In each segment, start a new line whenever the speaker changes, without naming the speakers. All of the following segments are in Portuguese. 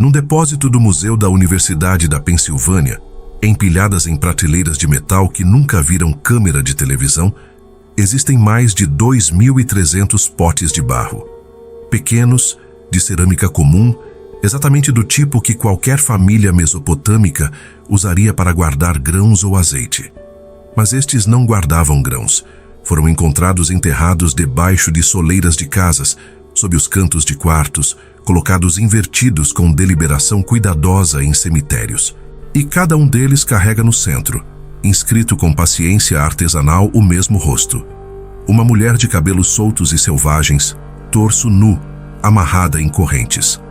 Num depósito do Museu da Universidade da Pensilvânia, empilhadas em prateleiras de metal que nunca viram câmera de televisão, existem mais de 2.300 potes de barro. Pequenos, de cerâmica comum, exatamente do tipo que qualquer família mesopotâmica usaria para guardar grãos ou azeite. Mas estes não guardavam grãos. Foram encontrados enterrados debaixo de soleiras de casas, sob os cantos de quartos, colocados invertidos com deliberação cuidadosa em cemitérios. E cada um deles carrega no centro, inscrito com paciência artesanal, o mesmo rosto. Uma mulher de cabelos soltos e selvagens, torso nu, amarrada em correntes.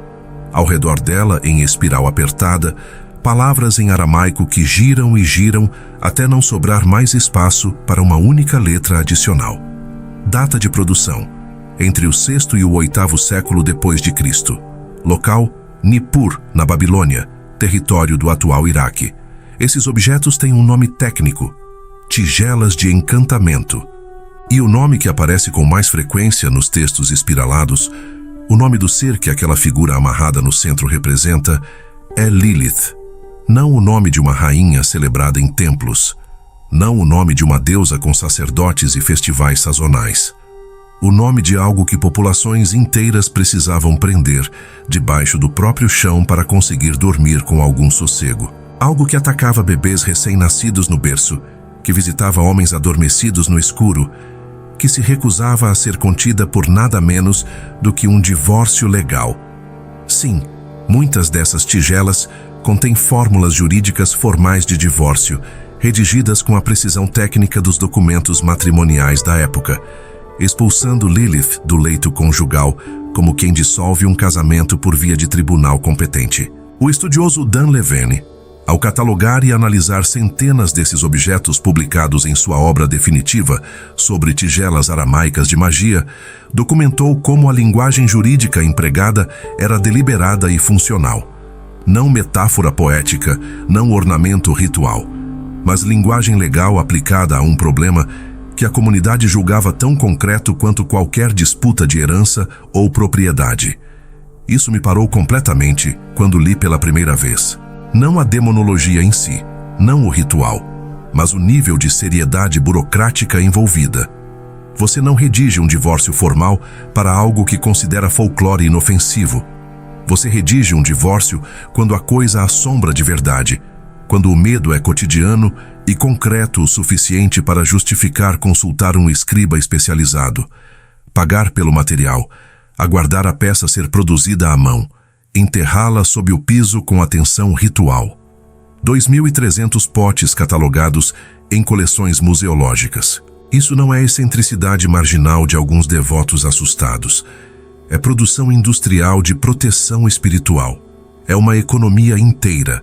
Ao redor dela, em espiral apertada, palavras em aramaico que giram e giram até não sobrar mais espaço para uma única letra adicional. Data de produção: entre o 6º e o 8º século depois de Cristo. Local: Nippur, na Babilônia, território do atual Iraque. Esses objetos têm um nome técnico: tigelas de encantamento. E o nome que aparece com mais frequência nos textos espiralados, o nome do ser que aquela figura amarrada no centro representa, é Lilith. Não o nome de uma rainha celebrada em templos. Não o nome de uma deusa com sacerdotes e festivais sazonais. O nome de algo que populações inteiras precisavam prender debaixo do próprio chão para conseguir dormir com algum sossego. Algo que atacava bebês recém-nascidos no berço, que visitava homens adormecidos no escuro, que se recusava a ser contida por nada menos do que um divórcio legal. Sim, muitas dessas tigelas contêm fórmulas jurídicas formais de divórcio, redigidas com a precisão técnica dos documentos matrimoniais da época, expulsando Lilith do leito conjugal como quem dissolve um casamento por via de tribunal competente. O estudioso Dan Levene, ao catalogar e analisar centenas desses objetos publicados em sua obra definitiva sobre tigelas aramaicas de magia, documentou como a linguagem jurídica empregada era deliberada e funcional. Não metáfora poética, não ornamento ritual, mas linguagem legal aplicada a um problema que a comunidade julgava tão concreto quanto qualquer disputa de herança ou propriedade. Isso me parou completamente quando li pela primeira vez. Não a demonologia em si, não o ritual, mas o nível de seriedade burocrática envolvida. Você não redige um divórcio formal para algo que considera folclore inofensivo. Você redige um divórcio quando a coisa assombra de verdade, quando o medo é cotidiano e concreto o suficiente para justificar consultar um escriba especializado, pagar pelo material, aguardar a peça ser produzida à mão, enterrá-la sob o piso com atenção ritual. 2.300 potes catalogados em coleções museológicas. Isso não é excentricidade marginal de alguns devotos assustados. É produção industrial de proteção espiritual. É uma economia inteira,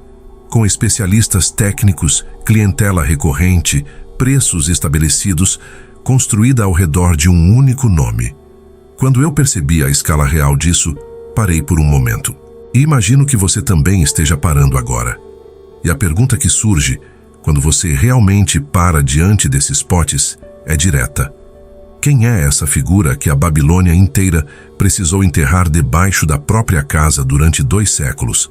com especialistas técnicos, clientela recorrente, preços estabelecidos, construída ao redor de um único nome. Quando eu percebi a escala real disso, parei por um momento. E imagino que você também esteja parando agora. E a pergunta que surge, quando você realmente para diante desses potes, é direta. Quem é essa figura que a Babilônia inteira precisou enterrar debaixo da própria casa durante 2 séculos?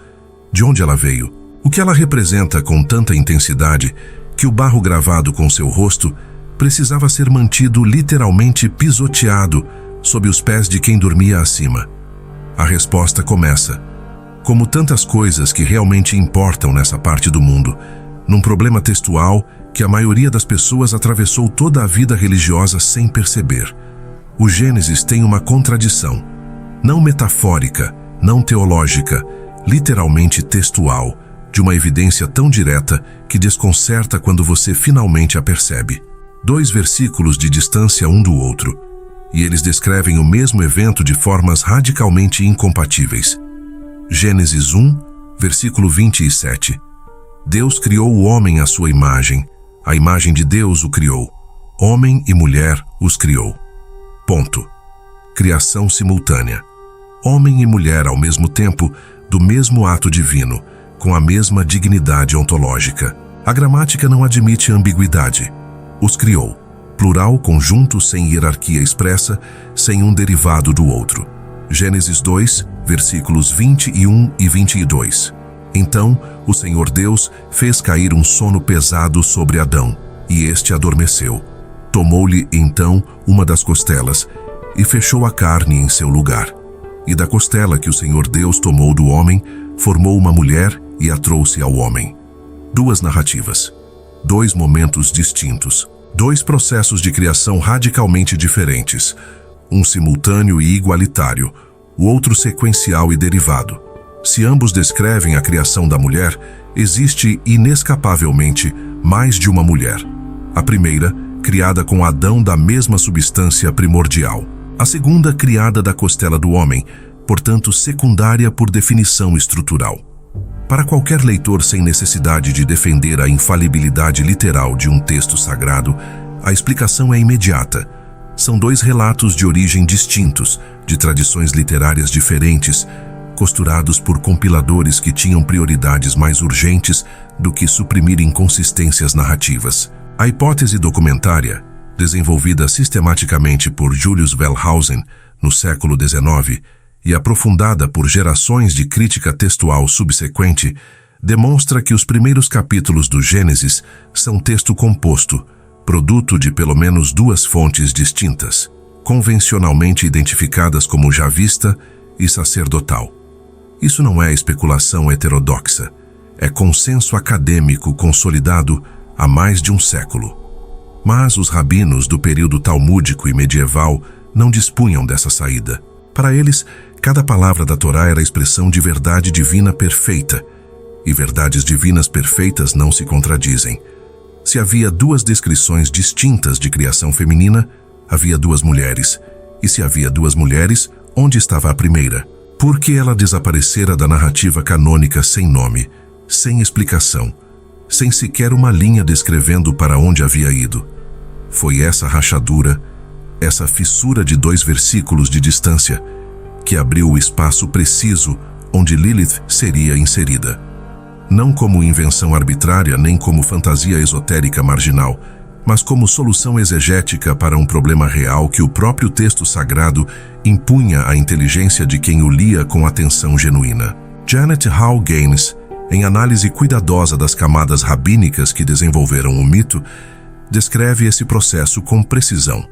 De onde ela veio? O que ela representa com tanta intensidade que o barro gravado com seu rosto precisava ser mantido literalmente pisoteado sob os pés de quem dormia acima? A resposta começa, como tantas coisas que realmente importam nessa parte do mundo, num problema textual que a maioria das pessoas atravessou toda a vida religiosa sem perceber. O Gênesis tem uma contradição, não metafórica, não teológica, literalmente textual, de uma evidência tão direta que desconcerta quando você finalmente a percebe. 2 versículos de distância um do outro, e eles descrevem o mesmo evento de formas radicalmente incompatíveis. Gênesis 1, versículo 27. Deus criou o homem à sua imagem, a imagem de Deus o criou. Homem e mulher os criou. Ponto. Criação simultânea. Homem e mulher ao mesmo tempo, do mesmo ato divino, com a mesma dignidade ontológica. A gramática não admite ambiguidade. Os criou. Plural, conjunto sem hierarquia expressa, sem um derivado do outro. Gênesis 2, versículos 21 e 22. Então, o Senhor Deus fez cair um sono pesado sobre Adão, e este adormeceu. Tomou-lhe, então, uma das costelas, e fechou a carne em seu lugar. E da costela que o Senhor Deus tomou do homem, formou uma mulher e a trouxe ao homem. Duas narrativas, dois momentos distintos, dois processos de criação radicalmente diferentes, um simultâneo e igualitário, o outro sequencial e derivado. Se ambos descrevem a criação da mulher, existe inescapavelmente mais de uma mulher. A primeira, criada com Adão da mesma substância primordial. A segunda, criada da costela do homem, portanto secundária por definição estrutural. Para qualquer leitor sem necessidade de defender a infalibilidade literal de um texto sagrado, a explicação é imediata. São dois relatos de origem distintos, de tradições literárias diferentes, costurados por compiladores que tinham prioridades mais urgentes do que suprimir inconsistências narrativas. A hipótese documentária, desenvolvida sistematicamente por Julius Wellhausen no século XIX e aprofundada por gerações de crítica textual subsequente, demonstra que os primeiros capítulos do Gênesis são texto composto, produto de pelo menos duas fontes distintas, convencionalmente identificadas como javista e sacerdotal. Isso não é especulação heterodoxa, é consenso acadêmico consolidado há mais de um século. Mas os rabinos do período talmúdico e medieval não dispunham dessa saída. Para eles, cada palavra da Torá era a expressão de verdade divina perfeita, e verdades divinas perfeitas não se contradizem. Se havia duas descrições distintas de criação feminina, havia duas mulheres. E se havia duas mulheres, onde estava a primeira? Por que ela desaparecera da narrativa canônica sem nome, sem explicação, sem sequer uma linha descrevendo para onde havia ido? Foi essa rachadura, essa fissura de 2 versículos de distância, que abriu o espaço preciso onde Lilith seria inserida. Não como invenção arbitrária nem como fantasia esotérica marginal, mas como solução exegética para um problema real que o próprio texto sagrado impunha à inteligência de quem o lia com atenção genuína. Janet Hall Gaines, em análise cuidadosa das camadas rabínicas que desenvolveram o mito, descreve esse processo com precisão.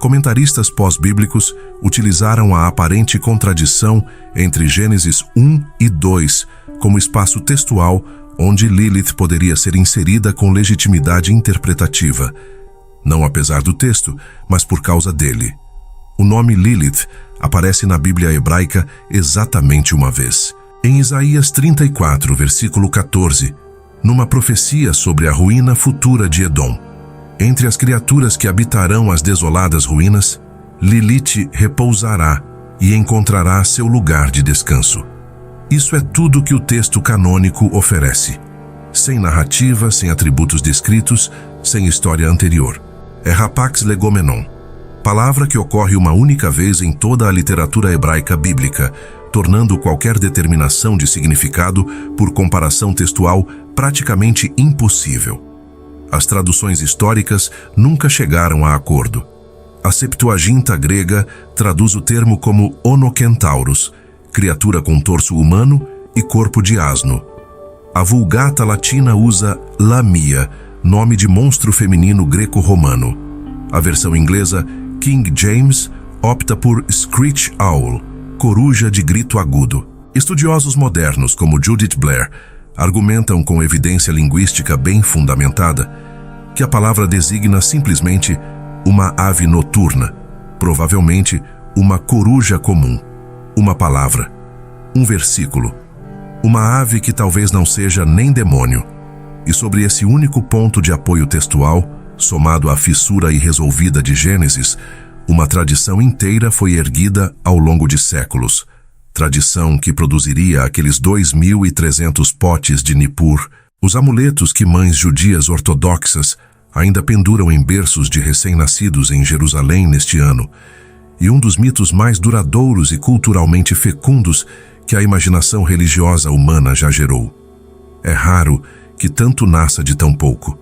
Comentaristas pós-bíblicos utilizaram a aparente contradição entre Gênesis 1 e 2 como espaço textual onde Lilith poderia ser inserida com legitimidade interpretativa, não apesar do texto, mas por causa dele. O nome Lilith aparece na Bíblia hebraica exatamente uma vez. Em Isaías 34, versículo 14, numa profecia sobre a ruína futura de Edom. Entre as criaturas que habitarão as desoladas ruínas, Lilith repousará e encontrará seu lugar de descanso. Isso é tudo que o texto canônico oferece. Sem narrativa, sem atributos descritos, sem história anterior. É rapax legomenon, palavra que ocorre uma única vez em toda a literatura hebraica bíblica, tornando qualquer determinação de significado, por comparação textual, praticamente impossível. As traduções históricas nunca chegaram a acordo. A Septuaginta grega traduz o termo como onokentauros, criatura com torso humano e corpo de asno. A Vulgata latina usa Lamia, nome de monstro feminino greco-romano. A versão inglesa, King James, opta por Screech Owl, coruja de grito agudo. Estudiosos modernos, como Judith Blair, argumentam com evidência linguística bem fundamentada que a palavra designa simplesmente uma ave noturna, provavelmente uma coruja comum. Uma palavra, um versículo, uma ave que talvez não seja nem demônio. E sobre esse único ponto de apoio textual, somado à fissura irresolvida de Gênesis, uma tradição inteira foi erguida ao longo de séculos. Tradição que produziria aqueles 2.300 potes de Nippur, os amuletos que mães judias ortodoxas ainda penduram em berços de recém-nascidos em Jerusalém neste ano, e um dos mitos mais duradouros e culturalmente fecundos que a imaginação religiosa humana já gerou. É raro que tanto nasça de tão pouco.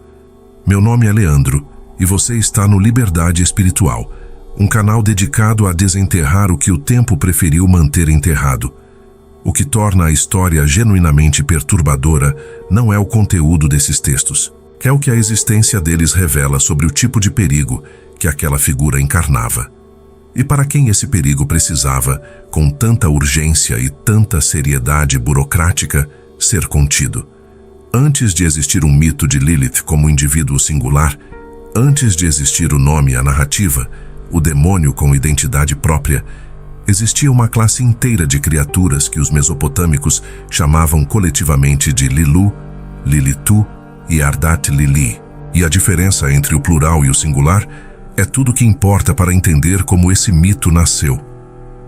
Meu nome é Leandro e você está no Liberdade Espiritual, um canal dedicado a desenterrar o que o tempo preferiu manter enterrado. O que torna a história genuinamente perturbadora não é o conteúdo desses textos, é o que a existência deles revela sobre o tipo de perigo que aquela figura encarnava. E para quem esse perigo precisava, com tanta urgência e tanta seriedade burocrática, ser contido. Antes de existir um mito de Lilith como indivíduo singular, antes de existir o nome e a narrativa, o demônio com identidade própria, existia uma classe inteira de criaturas que os mesopotâmicos chamavam coletivamente de Lilu, Lilitu e Ardat Lili. E a diferença entre o plural e o singular é tudo que importa para entender como esse mito nasceu.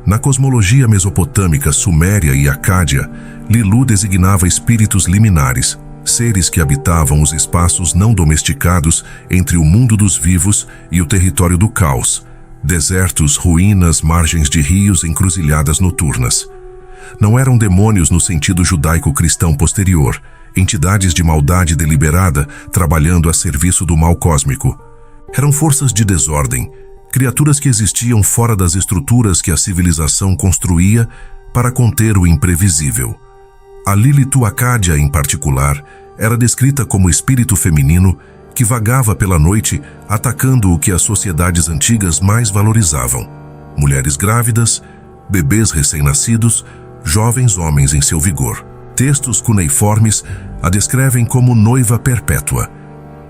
Na cosmologia mesopotâmica, suméria e acádia, Lilu designava espíritos liminares, seres que habitavam os espaços não domesticados entre o mundo dos vivos e o território do caos, desertos, ruínas, margens de rios, encruzilhadas noturnas. Não eram demônios no sentido judaico-cristão posterior, entidades de maldade deliberada trabalhando a serviço do mal cósmico. Eram forças de desordem, criaturas que existiam fora das estruturas que a civilização construía para conter o imprevisível. A Lilitu Acádia, em particular, era descrita como espírito feminino que vagava pela noite atacando o que as sociedades antigas mais valorizavam: mulheres grávidas, bebês recém-nascidos, jovens homens em seu vigor. Textos cuneiformes a descrevem como noiva perpétua,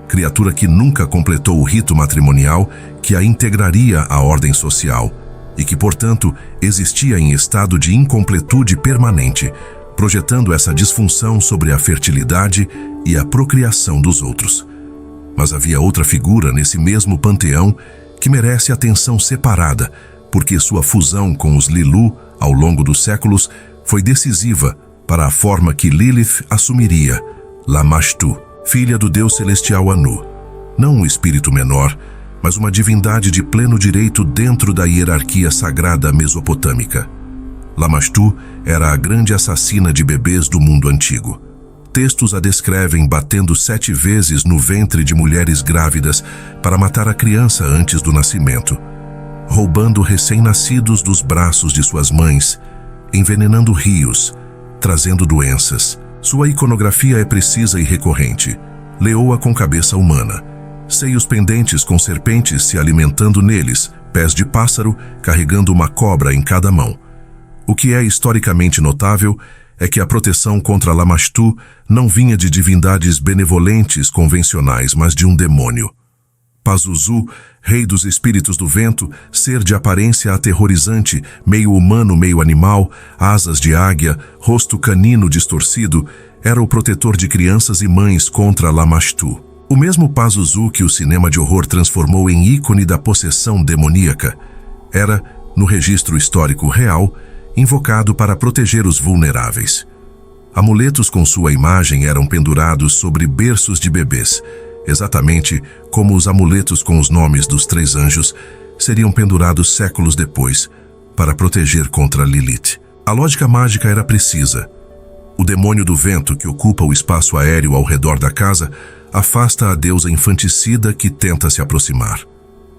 criatura que nunca completou o rito matrimonial que a integraria à ordem social e que, portanto, existia em estado de incompletude permanente, projetando essa disfunção sobre a fertilidade e a procriação dos outros. Mas havia outra figura nesse mesmo panteão que merece atenção separada, porque sua fusão com os Lilu, ao longo dos séculos, foi decisiva para a forma que Lilith assumiria, Lamashtu, filha do deus celestial Anu. Não um espírito menor, mas uma divindade de pleno direito dentro da hierarquia sagrada mesopotâmica. Lamashtu era a grande assassina de bebês do mundo antigo. Textos a descrevem batendo 7 vezes no ventre de mulheres grávidas para matar a criança antes do nascimento, roubando recém-nascidos dos braços de suas mães, envenenando rios, trazendo doenças. Sua iconografia é precisa e recorrente. Leoa com cabeça humana, seios pendentes com serpentes se alimentando neles, pés de pássaro carregando uma cobra em cada mão. O que é historicamente notável é que a proteção contra Lamashtu não vinha de divindades benevolentes convencionais, mas de um demônio. Pazuzu, rei dos espíritos do vento, ser de aparência aterrorizante, meio humano, meio animal, asas de águia, rosto canino distorcido, era o protetor de crianças e mães contra Lamashtu. O mesmo Pazuzu que o cinema de horror transformou em ícone da possessão demoníaca, era, no registro histórico real, invocado para proteger os vulneráveis. Amuletos com sua imagem eram pendurados sobre berços de bebês, exatamente como os amuletos com os nomes dos 3 anjos seriam pendurados séculos depois, para proteger contra Lilith. A lógica mágica era precisa. O demônio do vento que ocupa o espaço aéreo ao redor da casa afasta a deusa infanticida que tenta se aproximar.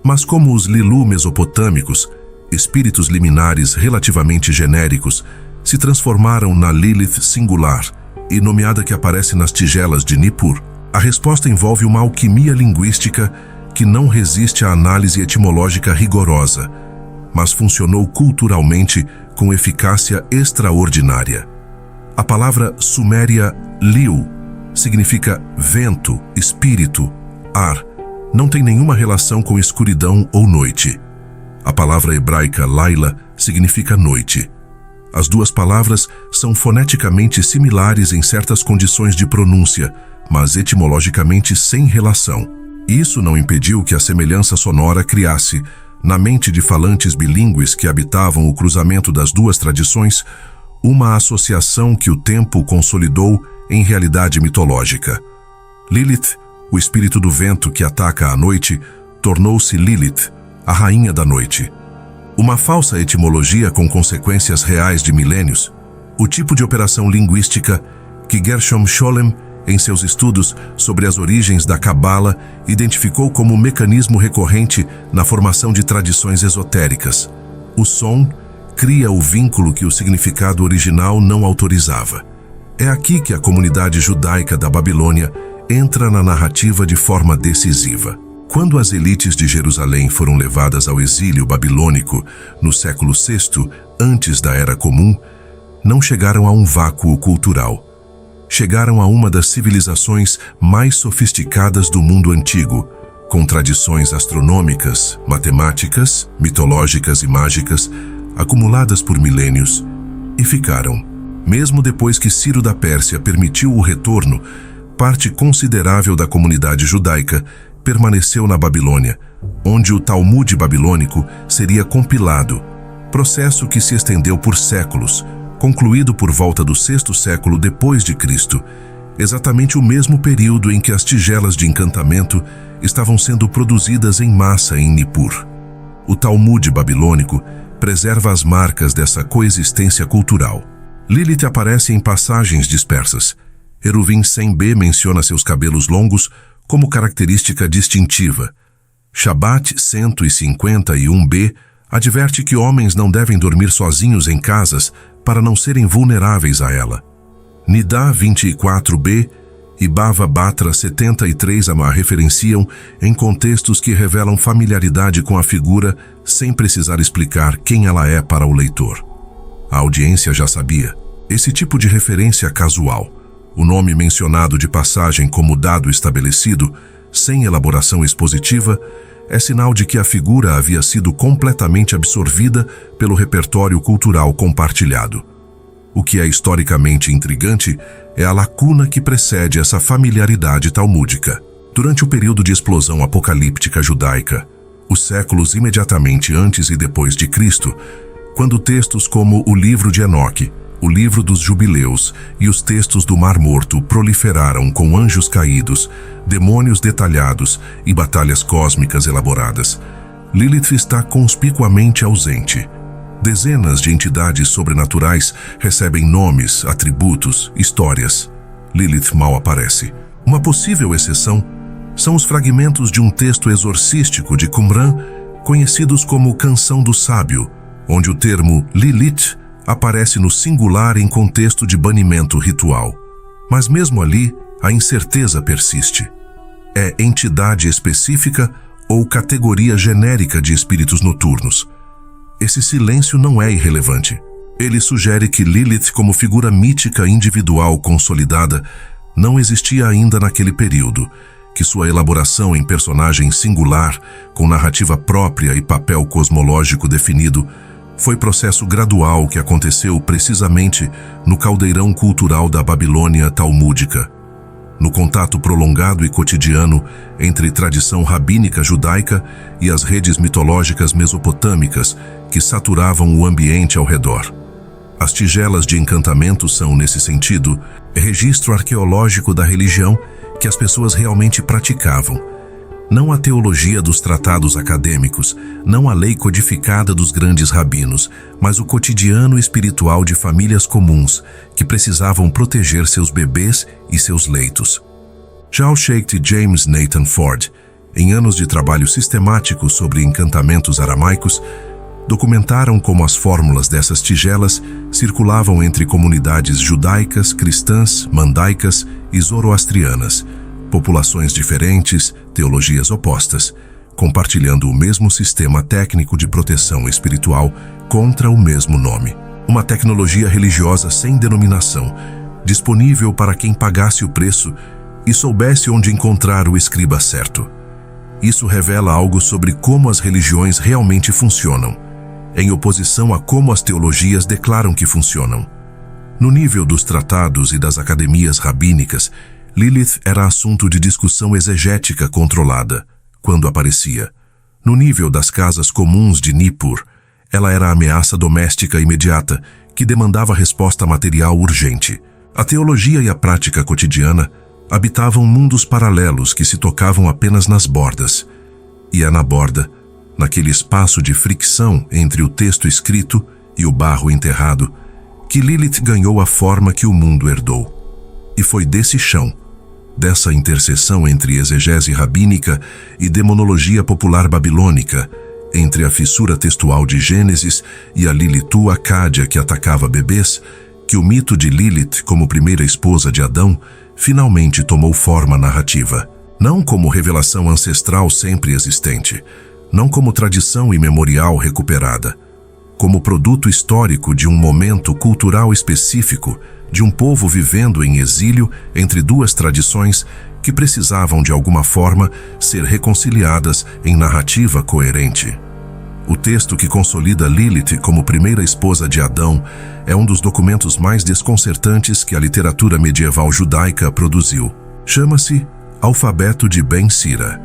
Mas como os Lilu mesopotâmicos, espíritos liminares relativamente genéricos, se transformaram na Lilith singular e nomeada que aparece nas tigelas de Nippur, a resposta envolve uma alquimia linguística que não resiste à análise etimológica rigorosa, mas funcionou culturalmente com eficácia extraordinária. A palavra suméria Liu significa vento, espírito, ar. Não tem nenhuma relação com escuridão ou noite. A palavra hebraica Laila significa noite. As duas palavras são foneticamente similares em certas condições de pronúncia, mas etimologicamente sem relação. Isso não impediu que a semelhança sonora criasse, na mente de falantes bilíngues que habitavam o cruzamento das duas tradições, uma associação que o tempo consolidou em realidade mitológica. Lilith, o espírito do vento que ataca à noite, tornou-se Lilith, a rainha da noite. Uma falsa etimologia com consequências reais de milênios, o tipo de operação linguística que Gershom Scholem Em seus estudos sobre as origens da Cabala, identificou como um mecanismo recorrente na formação de tradições esotéricas. O som cria o vínculo que o significado original não autorizava. É aqui que a comunidade judaica da Babilônia entra na narrativa de forma decisiva. Quando as elites de Jerusalém foram levadas ao exílio babilônico no século VI, antes da Era Comum, não chegaram a um vácuo cultural. Chegaram a uma das civilizações mais sofisticadas do mundo antigo, com tradições astronômicas, matemáticas, mitológicas e mágicas, acumuladas por milênios, e ficaram. Mesmo depois que Ciro da Pérsia permitiu o retorno, parte considerável da comunidade judaica permaneceu na Babilônia, onde o Talmud babilônico seria compilado, processo que se estendeu por séculos, concluído por volta do sexto século depois de Cristo, exatamente o mesmo período em que as tigelas de encantamento estavam sendo produzidas em massa em Nippur. O Talmud babilônico preserva as marcas dessa coexistência cultural. Lilith aparece em passagens dispersas. Eruvin 100b menciona seus cabelos longos como característica distintiva. Shabat 151b adverte que homens não devem dormir sozinhos em casas para não serem vulneráveis a ela. Nidá 24b e Bava Batra 73 a referenciam em contextos que revelam familiaridade com a figura sem precisar explicar quem ela é para o leitor. A audiência já sabia. Esse tipo de referência casual, o nome mencionado de passagem como dado estabelecido, sem elaboração expositiva, é sinal de que a figura havia sido completamente absorvida pelo repertório cultural compartilhado. O que é historicamente intrigante é a lacuna que precede essa familiaridade talmúdica. Durante o período de explosão apocalíptica judaica, os séculos imediatamente antes e depois de Cristo, quando textos como o Livro de Enoque, o Livro dos Jubileus e os textos do Mar Morto proliferaram com anjos caídos, demônios detalhados e batalhas cósmicas elaboradas, Lilith está conspicuamente ausente. Dezenas de entidades sobrenaturais recebem nomes, atributos, histórias. Lilith mal aparece. Uma possível exceção são os fragmentos de um texto exorcístico de Qumran, conhecidos como Canção do Sábio, onde o termo Lilith aparece no singular em contexto de banimento ritual. Mas mesmo ali, a incerteza persiste. É entidade específica ou categoria genérica de espíritos noturnos? Esse silêncio não é irrelevante. Ele sugere que Lilith, como figura mítica individual consolidada, não existia ainda naquele período, que sua elaboração em personagem singular, com narrativa própria e papel cosmológico definido, foi processo gradual que aconteceu precisamente no caldeirão cultural da Babilônia talmúdica, no contato prolongado e cotidiano entre tradição rabínica judaica e as redes mitológicas mesopotâmicas que saturavam o ambiente ao redor. As tigelas de encantamento são, nesse sentido, registro arqueológico da religião que as pessoas realmente praticavam. Não a teologia dos tratados acadêmicos, não a lei codificada dos grandes rabinos, mas o cotidiano espiritual de famílias comuns que precisavam proteger seus bebês e seus leitos. Já o Sheikh James Nathan Ford, em anos de trabalho sistemático sobre encantamentos aramaicos, documentaram como as fórmulas dessas tigelas circulavam entre comunidades judaicas, cristãs, mandaicas e zoroastrianas, populações diferentes, teologias opostas, compartilhando o mesmo sistema técnico de proteção espiritual contra o mesmo nome. Uma tecnologia religiosa sem denominação, disponível para quem pagasse o preço e soubesse onde encontrar o escriba certo. Isso revela algo sobre como as religiões realmente funcionam, em oposição a como as teologias declaram que funcionam. No nível dos tratados e das academias rabínicas, Lilith era assunto de discussão exegética controlada, quando aparecia. No nível das casas comuns de Nippur, ela era a ameaça doméstica imediata, que demandava resposta material urgente. A teologia e a prática cotidiana habitavam mundos paralelos que se tocavam apenas nas bordas. E é na borda, naquele espaço de fricção entre o texto escrito e o barro enterrado, que Lilith ganhou a forma que o mundo herdou. E foi desse chão, dessa interseção entre exegese rabínica e demonologia popular babilônica, entre a fissura textual de Gênesis e a Lilitu Acádia que atacava bebês, que o mito de Lilith como primeira esposa de Adão finalmente tomou forma narrativa. Não como revelação ancestral sempre existente, não como tradição imemorial recuperada, como produto histórico de um momento cultural específico, de um povo vivendo em exílio entre duas tradições que precisavam de alguma forma ser reconciliadas em narrativa coerente. O texto que consolida Lilith como primeira esposa de Adão é um dos documentos mais desconcertantes que a literatura medieval judaica produziu. Chama-se Alfabeto de Ben Sira,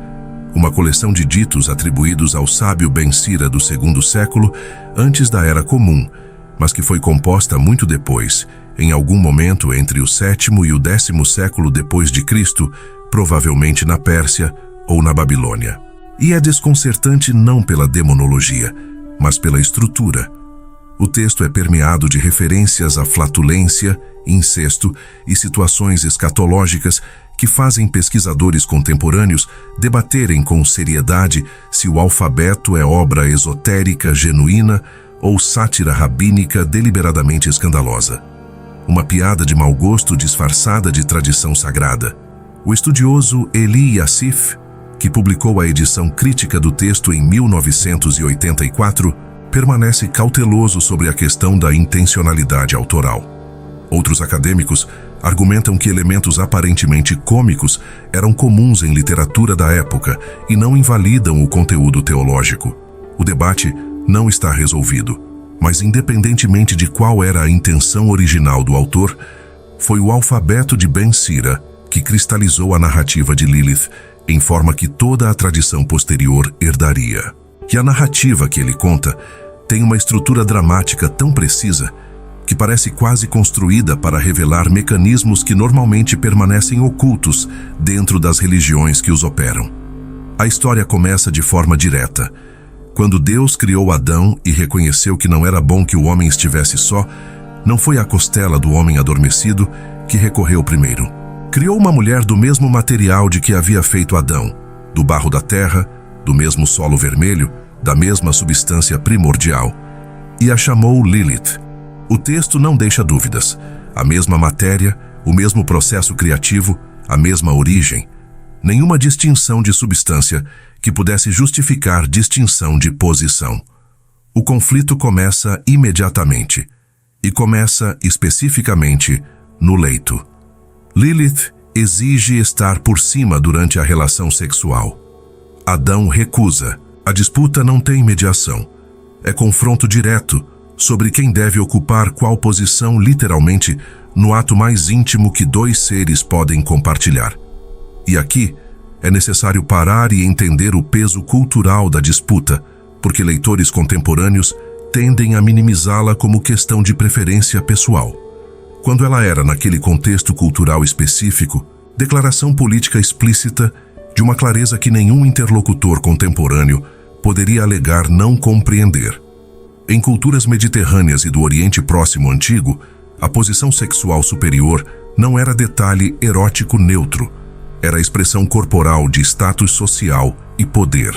uma coleção de ditos atribuídos ao sábio Ben Sira do segundo século antes da Era Comum, mas que foi composta muito depois, em algum momento entre o 7º e o 10º século depois de Cristo, provavelmente na Pérsia ou na Babilônia. E é desconcertante não pela demonologia, mas pela estrutura. O texto é permeado de referências à flatulência, incesto e situações escatológicas que fazem pesquisadores contemporâneos debaterem com seriedade se o alfabeto é obra esotérica genuína ou sátira rabínica deliberadamente escandalosa. Uma piada de mau gosto disfarçada de tradição sagrada. O estudioso Eli Yassif, que publicou a edição crítica do texto em 1984, permanece cauteloso sobre a questão da intencionalidade autoral. Outros acadêmicos argumentam que elementos aparentemente cômicos eram comuns em literatura da época e não invalidam o conteúdo teológico. O debate não está resolvido, mas independentemente de qual era a intenção original do autor, foi o alfabeto de Ben Sira que cristalizou a narrativa de Lilith em forma que toda a tradição posterior herdaria. E a narrativa que ele conta tem uma estrutura dramática tão precisa que parece quase construída para revelar mecanismos que normalmente permanecem ocultos dentro das religiões que os operam. A história começa de forma direta. Quando Deus criou Adão e reconheceu que não era bom que o homem estivesse só, não foi a costela do homem adormecido que recorreu primeiro. Criou uma mulher do mesmo material de que havia feito Adão, do barro da terra, do mesmo solo vermelho, da mesma substância primordial, e a chamou Lilith. O texto não deixa dúvidas. A mesma matéria, o mesmo processo criativo, a mesma origem. Nenhuma distinção de substância que pudesse justificar distinção de posição. O conflito começa imediatamente, e começa especificamente no leito. Lilith exige estar por cima durante a relação sexual. Adão recusa. A disputa não tem mediação. É confronto direto sobre quem deve ocupar qual posição literalmente no ato mais íntimo que dois seres podem compartilhar. E aqui é necessário parar e entender o peso cultural da disputa, porque leitores contemporâneos tendem a minimizá-la como questão de preferência pessoal, quando ela era, naquele contexto cultural específico, declaração política explícita de uma clareza que nenhum interlocutor contemporâneo poderia alegar não compreender. Em culturas mediterrâneas e do Oriente Próximo Antigo, a posição sexual superior não era detalhe erótico neutro, era expressão corporal de status social e poder.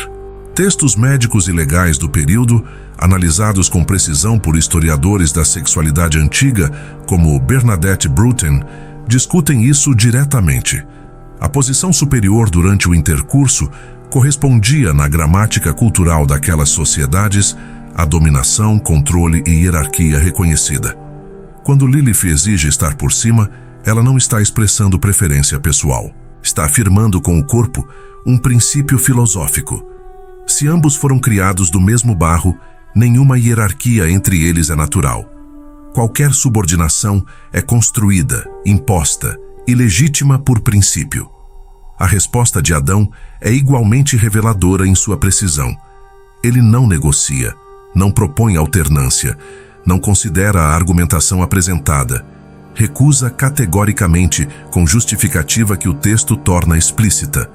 Textos médicos e legais do período, analisados com precisão por historiadores da sexualidade antiga, como Bernadette Bruton, discutem isso diretamente. A posição superior durante o intercurso correspondia na gramática cultural daquelas sociedades à dominação, controle e hierarquia reconhecida. Quando Lilith exige estar por cima, ela não está expressando preferência pessoal. Está afirmando com o corpo um princípio filosófico. Se ambos foram criados do mesmo barro, nenhuma hierarquia entre eles é natural. Qualquer subordinação é construída, imposta e legítima por princípio. A resposta de Adão é igualmente reveladora em sua precisão. Ele não negocia, não propõe alternância, não considera a argumentação apresentada, recusa categoricamente com justificativa que o texto torna explícita.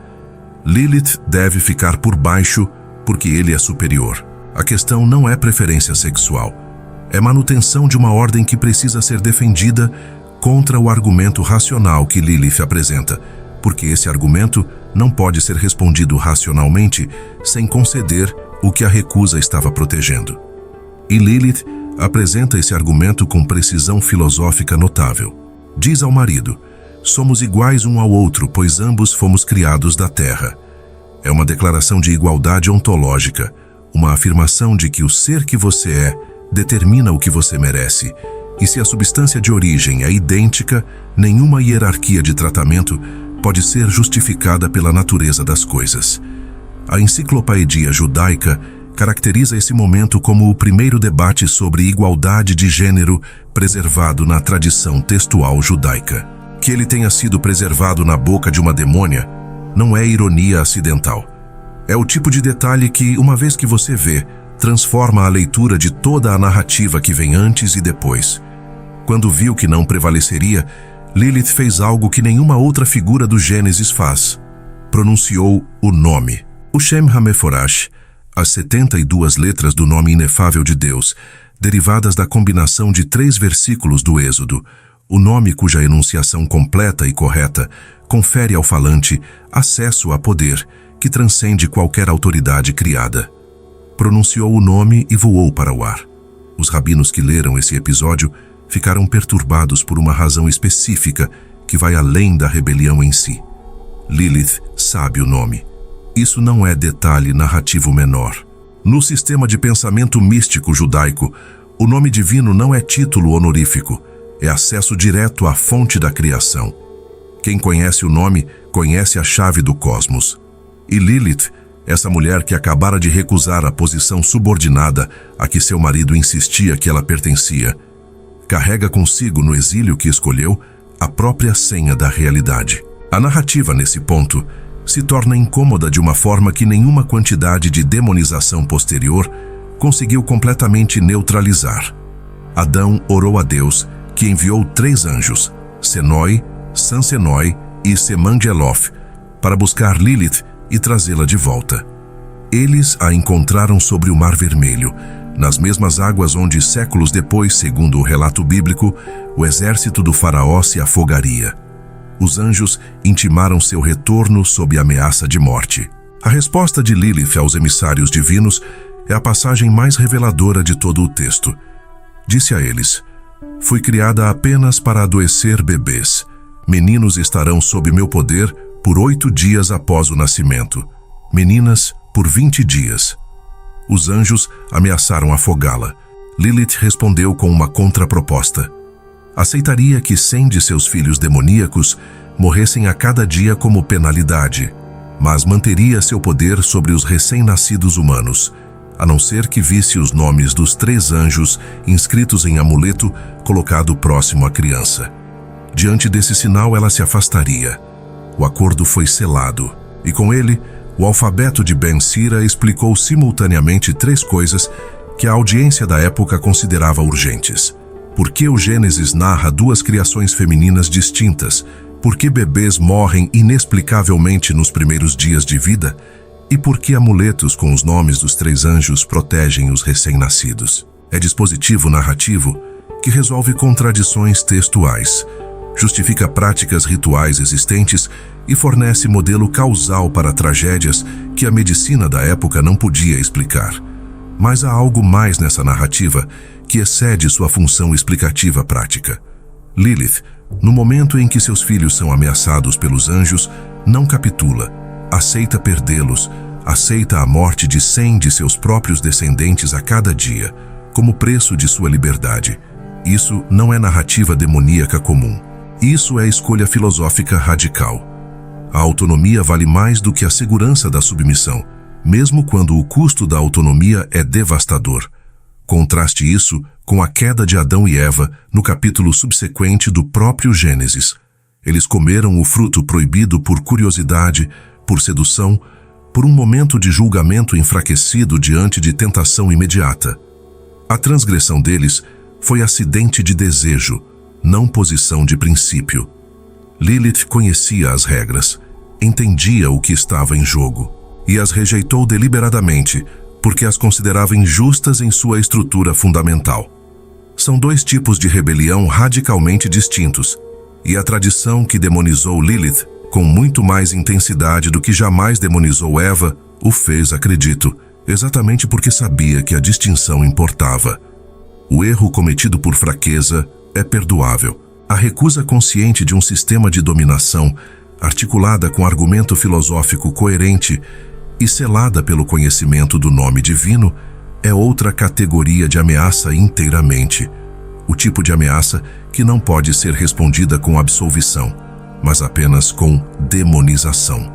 Lilith deve ficar por baixo porque ele é superior. A questão não é preferência sexual. É manutenção de uma ordem que precisa ser defendida contra o argumento racional que Lilith apresenta, porque esse argumento não pode ser respondido racionalmente sem conceder o que a recusa estava protegendo. E Lilith apresenta esse argumento com precisão filosófica notável. Diz ao marido: somos iguais um ao outro, pois ambos fomos criados da terra. É uma declaração de igualdade ontológica, uma afirmação de que o ser que você é determina o que você merece, e se a substância de origem é idêntica, nenhuma hierarquia de tratamento pode ser justificada pela natureza das coisas. A enciclopédia judaica caracteriza esse momento como o primeiro debate sobre igualdade de gênero preservado na tradição textual judaica. Que ele tenha sido preservado na boca de uma demônia não é ironia acidental. É o tipo de detalhe que, uma vez que você vê, transforma a leitura de toda a narrativa que vem antes e depois. Quando viu que não prevaleceria, Lilith fez algo que nenhuma outra figura do Gênesis faz. Pronunciou o nome. O Shem HaMeforash, as 72 letras do nome inefável de Deus, derivadas da combinação de 3 versículos do Êxodo, o nome cuja enunciação completa e correta confere ao falante acesso a poder que transcende qualquer autoridade criada. Pronunciou o nome e voou para o ar. Os rabinos que leram esse episódio ficaram perturbados por uma razão específica que vai além da rebelião em si. Lilith sabe o nome. Isso não é detalhe narrativo menor. No sistema de pensamento místico judaico, o nome divino não é título honorífico, é acesso direto à fonte da criação. Quem conhece o nome, conhece a chave do cosmos. E Lilith, essa mulher que acabara de recusar a posição subordinada a que seu marido insistia que ela pertencia, carrega consigo no exílio que escolheu a própria senha da realidade. A narrativa, nesse ponto, se torna incômoda de uma forma que nenhuma quantidade de demonização posterior conseguiu completamente neutralizar. Adão orou a Deus, que enviou 3 anjos, Senoi, Sansenoi e Semangelof, para buscar Lilith e trazê-la de volta. Eles a encontraram sobre o Mar Vermelho, nas mesmas águas onde, séculos depois, segundo o relato bíblico, o exército do faraó se afogaria. Os anjos intimaram seu retorno sob ameaça de morte. A resposta de Lilith aos emissários divinos é a passagem mais reveladora de todo o texto. Disse a eles: fui criada apenas para adoecer bebês. Meninos estarão sob meu poder por 8 dias após o nascimento. Meninas, por 20 dias. Os anjos ameaçaram afogá-la. Lilith respondeu com uma contraproposta. Aceitaria que 100 de seus filhos demoníacos morressem a cada dia como penalidade, mas manteria seu poder sobre os recém-nascidos humanos, a não ser que visse os nomes dos 3 anjos inscritos em amuleto colocado próximo à criança. Diante desse sinal, ela se afastaria. O acordo foi selado, e com ele, o alfabeto de Ben Sira explicou simultaneamente 3 coisas que a audiência da época considerava urgentes. Por que o Gênesis narra 2 criações femininas distintas? Por que bebês morrem inexplicavelmente nos primeiros dias de vida? E por que amuletos com os nomes dos 3 anjos protegem os recém-nascidos? É dispositivo narrativo que resolve contradições textuais, justifica práticas rituais existentes e fornece modelo causal para tragédias que a medicina da época não podia explicar. Mas há algo mais nessa narrativa que excede sua função explicativa prática. Lilith, no momento em que seus filhos são ameaçados pelos anjos, não capitula, aceita perdê-los, aceita a morte de 100 de seus próprios descendentes a cada dia, como preço de sua liberdade. Isso não é narrativa demoníaca comum. Isso é escolha filosófica radical. A autonomia vale mais do que a segurança da submissão, mesmo quando o custo da autonomia é devastador. Contraste isso com a queda de Adão e Eva no capítulo subsequente do próprio Gênesis. Eles comeram o fruto proibido por curiosidade, por sedução, por um momento de julgamento enfraquecido diante de tentação imediata. A transgressão deles foi acidente de desejo, não posição de princípio. Lilith conhecia as regras, entendia o que estava em jogo, e as rejeitou deliberadamente, porque as considerava injustas em sua estrutura fundamental. São 2 tipos de rebelião radicalmente distintos, e a tradição que demonizou Lilith com muito mais intensidade do que jamais demonizou Eva, o fez, acredito, exatamente porque sabia que a distinção importava. O erro cometido por fraqueza é perdoável. A recusa consciente de um sistema de dominação, articulada com argumento filosófico coerente e selada pelo conhecimento do nome divino, é outra categoria de ameaça inteiramente. O tipo de ameaça que não pode ser respondida com absolvição, mas apenas com demonização.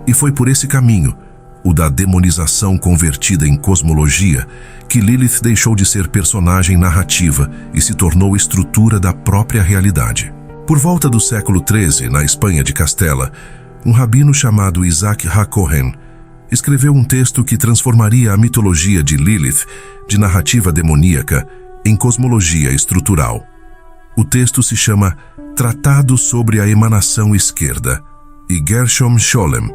E foi por esse caminho, o da demonização convertida em cosmologia, que Lilith deixou de ser personagem narrativa e se tornou estrutura da própria realidade. Por volta do século XIII, na Espanha de Castela, um rabino chamado Isaac HaKohen escreveu um texto que transformaria a mitologia de Lilith, de narrativa demoníaca, em cosmologia estrutural. O texto se chama Tratado sobre a Emanação Esquerda, e Gershom Scholem,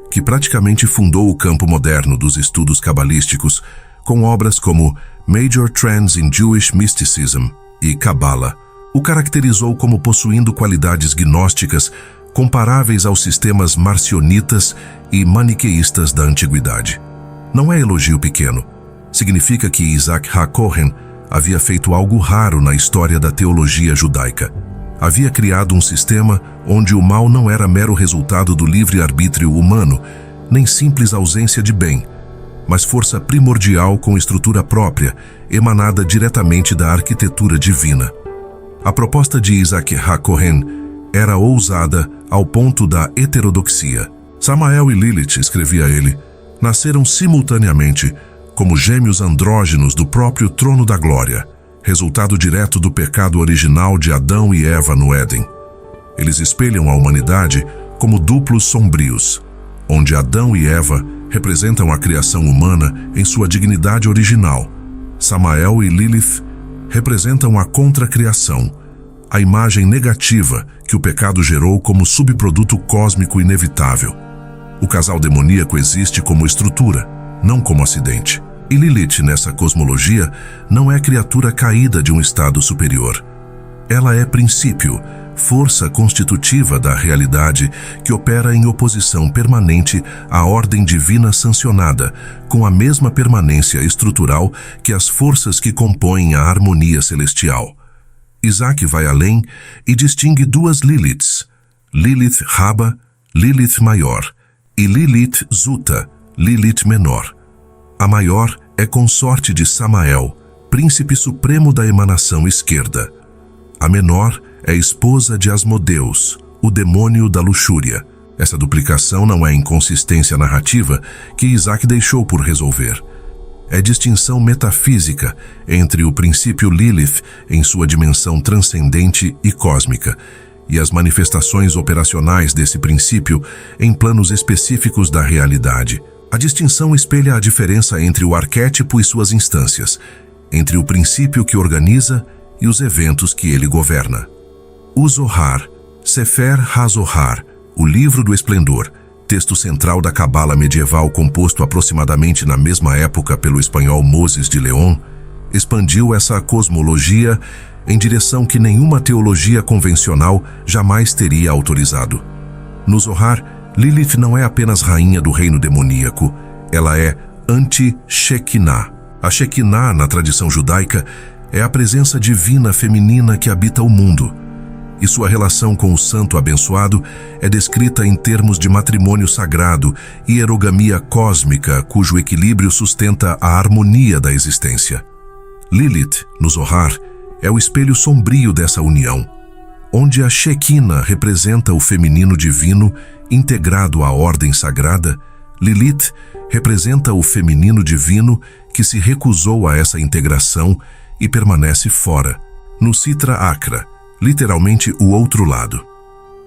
que praticamente fundou o campo moderno dos estudos cabalísticos, com obras como Major Trends in Jewish Mysticism e Kabbalah, o caracterizou como possuindo qualidades gnósticas comparáveis aos sistemas marcionitas e maniqueístas da antiguidade. Não é elogio pequeno. Significa que Isaac HaKohen havia feito algo raro na história da teologia judaica. Havia criado um sistema onde o mal não era mero resultado do livre-arbítrio humano, nem simples ausência de bem, mas força primordial com estrutura própria, emanada diretamente da arquitetura divina. A proposta de Isaac HaKohen era ousada ao ponto da heterodoxia. Samael e Lilith, escrevia ele, nasceram simultaneamente como gêmeos andrógenos do próprio trono da glória, resultado direto do pecado original de Adão e Eva no Éden. Eles espelham a humanidade como duplos sombrios, onde Adão e Eva representam a criação humana em sua dignidade original. Samael e Lilith representam a contracriação, a imagem negativa que o pecado gerou como subproduto cósmico inevitável. O casal demoníaco existe como estrutura, não como acidente. E Lilith, nessa cosmologia, não é criatura caída de um estado superior. Ela é princípio, força constitutiva da realidade que opera em oposição permanente à ordem divina sancionada, com a mesma permanência estrutural que as forças que compõem a harmonia celestial. Isaac vai além e distingue duas Liliths, Lilith Rabba, Lilith maior, e Lilith Zuta, Lilith menor. A maior é consorte de Samael, príncipe supremo da emanação esquerda. A menor é esposa de Asmodeus, o demônio da luxúria. Essa duplicação não é inconsistência narrativa que Isaac deixou por resolver. É distinção metafísica entre o princípio Lilith em sua dimensão transcendente e cósmica, e as manifestações operacionais desse princípio em planos específicos da realidade. A distinção espelha a diferença entre o arquétipo e suas instâncias, entre o princípio que organiza e os eventos que ele governa. O Zohar, Sefer HaZohar, o Livro do Esplendor, texto central da Cabala medieval composto aproximadamente na mesma época pelo espanhol Moses de León, expandiu essa cosmologia em direção que nenhuma teologia convencional jamais teria autorizado. No Zohar, Lilith não é apenas rainha do reino demoníaco, ela é anti-Shekinah. A Shekinah, na tradição judaica, é a presença divina feminina que habita o mundo, e sua relação com o santo abençoado é descrita em termos de matrimônio sagrado e erogamia cósmica, cujo equilíbrio sustenta a harmonia da existência. Lilith, no Zohar, é o espelho sombrio dessa união, onde a Shekinah representa o feminino divino integrado à ordem sagrada. Lilith representa o feminino divino que se recusou a essa integração e permanece fora, no Sitra Achra, literalmente o outro lado.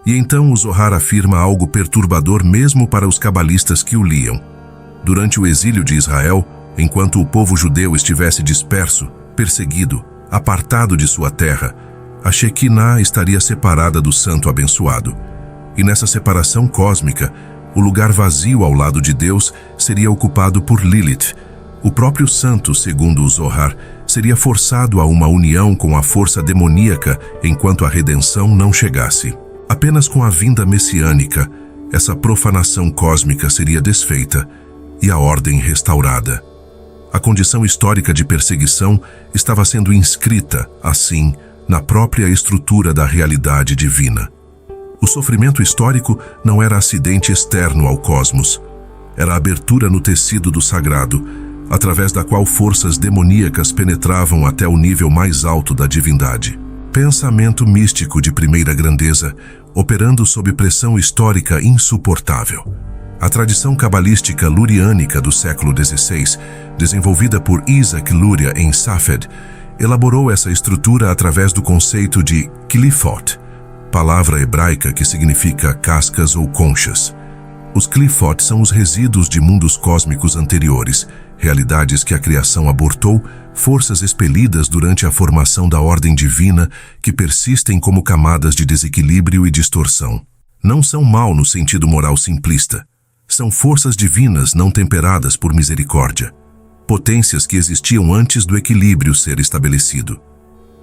E então o Zohar afirma algo perturbador mesmo para os cabalistas que o liam. Durante o exílio de Israel, enquanto o povo judeu estivesse disperso, perseguido, apartado de sua terra, a Shekinah estaria separada do santo abençoado. E nessa separação cósmica, o lugar vazio ao lado de Deus seria ocupado por Lilith. O próprio santo, segundo o Zohar, seria forçado a uma união com a força demoníaca enquanto a redenção não chegasse. Apenas com a vinda messiânica, essa profanação cósmica seria desfeita e a ordem restaurada. A condição histórica de perseguição estava sendo inscrita, assim, na própria estrutura da realidade divina. O sofrimento histórico não era acidente externo ao cosmos. Era a abertura no tecido do sagrado, através da qual forças demoníacas penetravam até o nível mais alto da divindade. Pensamento místico de primeira grandeza, operando sob pressão histórica insuportável. A tradição cabalística luriânica do século XVI, desenvolvida por Isaac Luria em Safed, elaborou essa estrutura através do conceito de Qlīphot, palavra hebraica que significa cascas ou conchas. Os Qlīphot são os resíduos de mundos cósmicos anteriores, realidades que a criação abortou, forças expelidas durante a formação da ordem divina que persistem como camadas de desequilíbrio e distorção. Não são mal no sentido moral simplista. São forças divinas não temperadas por misericórdia. Potências que existiam antes do equilíbrio ser estabelecido.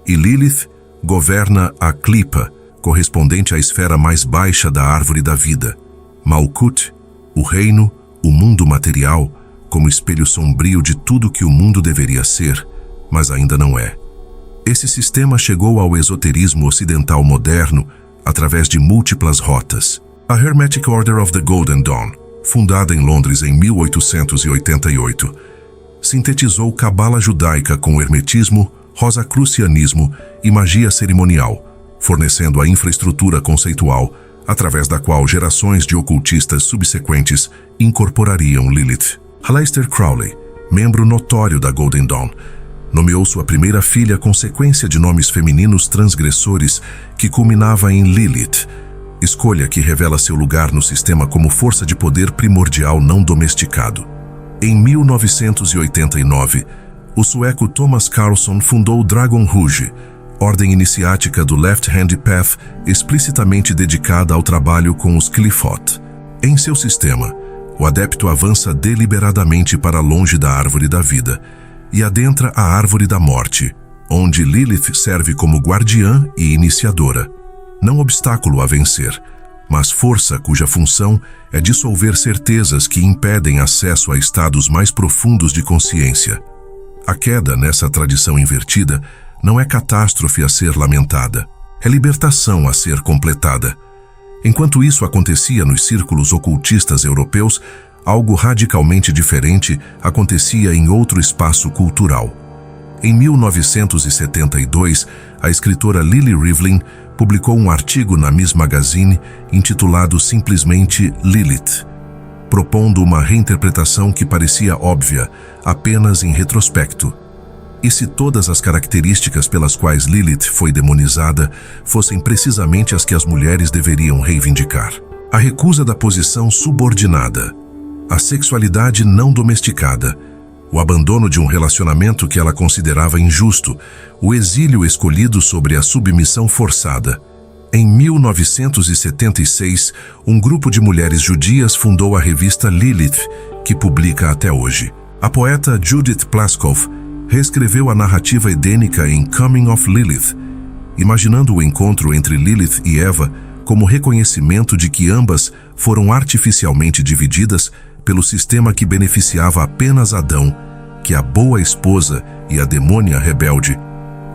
E Lilith governa a Klipa, correspondente à esfera mais baixa da árvore da vida. Malkuth, o reino, o mundo material, como espelho sombrio de tudo que o mundo deveria ser, mas ainda não é. Esse sistema chegou ao esoterismo ocidental moderno através de múltiplas rotas. A Hermetic Order of the Golden Dawn, fundada em Londres em 1888, sintetizou cabala judaica com hermetismo, rosacrucianismo e magia cerimonial, fornecendo a infraestrutura conceitual através da qual gerações de ocultistas subsequentes incorporariam Lilith. Aleister Crowley, membro notório da Golden Dawn, nomeou sua primeira filha com sequência de nomes femininos transgressores que culminava em Lilith, escolha que revela seu lugar no sistema como força de poder primordial não domesticado. Em 1989, o sueco Thomas Carlson fundou Dragon Rouge, ordem iniciática do Left Hand Path explicitamente dedicada ao trabalho com os Qlīphot. Em seu sistema, o adepto avança deliberadamente para longe da árvore da vida e adentra a árvore da morte, onde Lilith serve como guardiã e iniciadora. Não obstáculo a vencer, mas força cuja função é dissolver certezas que impedem acesso a estados mais profundos de consciência. A queda nessa tradição invertida não é catástrofe a ser lamentada, é libertação a ser completada. Enquanto isso acontecia nos círculos ocultistas europeus, algo radicalmente diferente acontecia em outro espaço cultural. Em 1972, a escritora Lily Rivlin publicou um artigo na Ms. Magazine intitulado simplesmente Lilith, propondo uma reinterpretação que parecia óbvia apenas em retrospecto. E se todas as características pelas quais Lilith foi demonizada fossem precisamente as que as mulheres deveriam reivindicar? A recusa da posição subordinada, a sexualidade não domesticada, o abandono de um relacionamento que ela considerava injusto, o exílio escolhido sobre a submissão forçada. Em 1976, um grupo de mulheres judias fundou a revista Lilith, que publica até hoje. A poeta Judith Plaskoff reescreveu a narrativa edênica em Coming of Lilith, imaginando o encontro entre Lilith e Eva como reconhecimento de que ambas foram artificialmente divididas pelo sistema que beneficiava apenas Adão, que a boa esposa e a demônia rebelde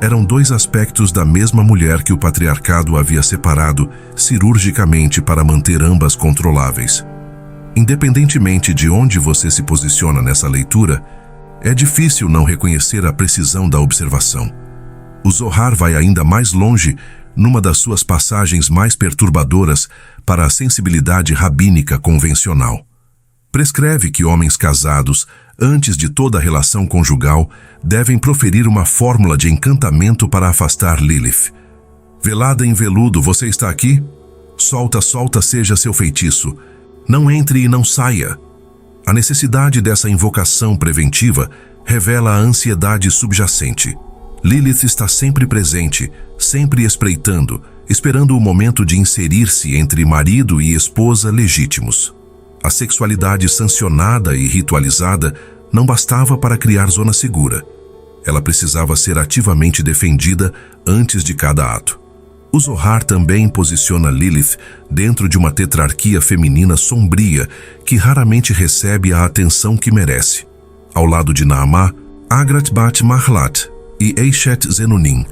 eram dois aspectos da mesma mulher que o patriarcado havia separado cirurgicamente para manter ambas controláveis. Independentemente de onde você se posiciona nessa leitura, é difícil não reconhecer a precisão da observação. O Zohar vai ainda mais longe numa das suas passagens mais perturbadoras para a sensibilidade rabínica convencional. Prescreve que homens casados, antes de toda relação conjugal, devem proferir uma fórmula de encantamento para afastar Lilith. Velada em veludo, você está aqui? Solta, solta seja seu feitiço. Não entre e não saia. A necessidade dessa invocação preventiva revela a ansiedade subjacente. Lilith está sempre presente, sempre espreitando, esperando o momento de inserir-se entre marido e esposa legítimos. A sexualidade sancionada e ritualizada não bastava para criar zona segura. Ela precisava ser ativamente defendida antes de cada ato. O Zohar também posiciona Lilith dentro de uma tetrarquia feminina sombria que raramente recebe a atenção que merece. Ao lado de Naamah, Agrat Bat Mahlat e Eshet Zenunim,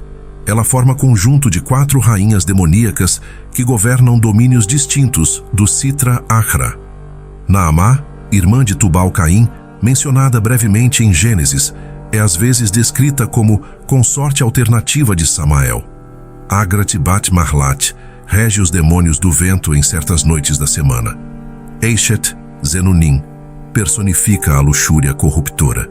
ela forma conjunto de 4 rainhas demoníacas que governam domínios distintos do Sitra Achra. Naamah, irmã de Tubal-Caim, mencionada brevemente em Gênesis, é às vezes descrita como consorte alternativa de Samael. Agrat Bat Mahlat rege os demônios do vento em certas noites da semana. Eshet Zenunim personifica a luxúria corruptora.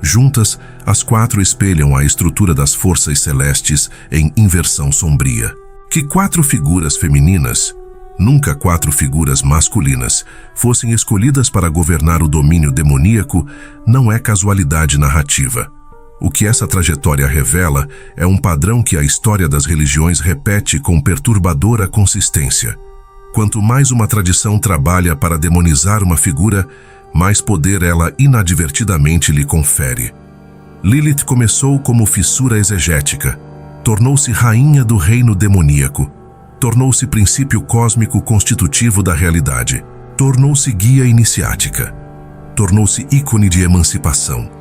Juntas, as 4 espelham a estrutura das forças celestes em inversão sombria. Que 4 figuras femininas, nunca 4 figuras masculinas, fossem escolhidas para governar o domínio demoníaco não é casualidade narrativa. O que essa trajetória revela é um padrão que a história das religiões repete com perturbadora consistência. Quanto mais uma tradição trabalha para demonizar uma figura, mais poder ela inadvertidamente lhe confere. Lilith começou como fissura exegética, tornou-se rainha do reino demoníaco, tornou-se princípio cósmico constitutivo da realidade, tornou-se guia iniciática, tornou-se ícone de emancipação.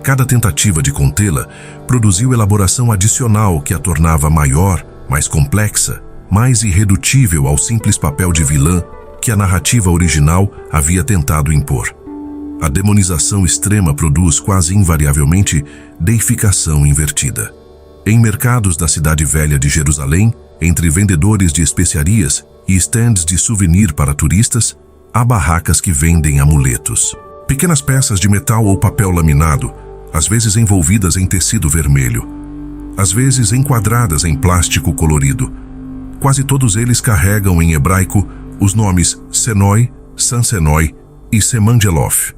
Cada tentativa de contê-la produziu elaboração adicional que a tornava maior, mais complexa, mais irredutível ao simples papel de vilã que a narrativa original havia tentado impor. A demonização extrema produz quase invariavelmente deificação invertida. Em mercados da cidade velha de Jerusalém, entre vendedores de especiarias e stands de souvenir para turistas, há barracas que vendem amuletos. Pequenas peças de metal ou papel laminado, às vezes envolvidas em tecido vermelho, às vezes enquadradas em plástico colorido. Quase todos eles carregam em hebraico os nomes Senoi, Sansenoi e Semangelof,